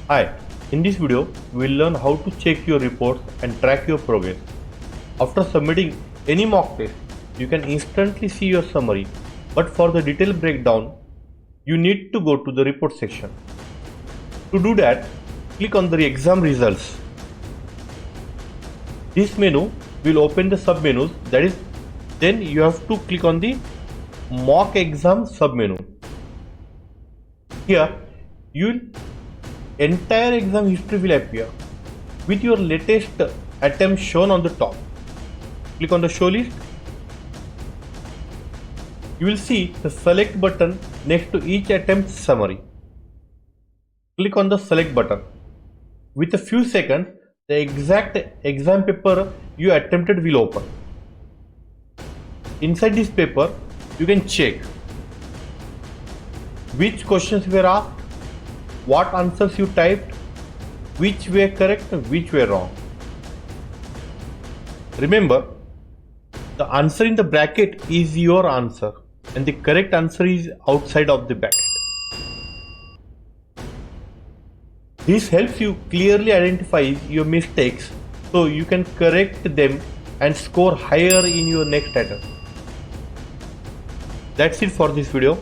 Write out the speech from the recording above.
Hi, in this video we will learn how to check your reports and track your progress. After submitting any mock test, you can instantly see your summary, but for the detailed breakdown, you need to go to the report section. To do that, click on the exam results. This menu will open the submenus, that is, then you have to click on the mock exam submenu. Here, entire exam history will appear with your latest attempt shown on the top. Click on the show list. You will see the select button next to each attempt summary. Click on the select button. With a few seconds, the exact exam paper you attempted will open. Inside this paper, you can check which questions were asked, what answers you typed, which were correct and which were wrong. Remember, the answer in the bracket is your answer and the correct answer is outside of the bracket. This helps you clearly identify your mistakes so you can correct them and score higher in your next attempt. That's it for this video.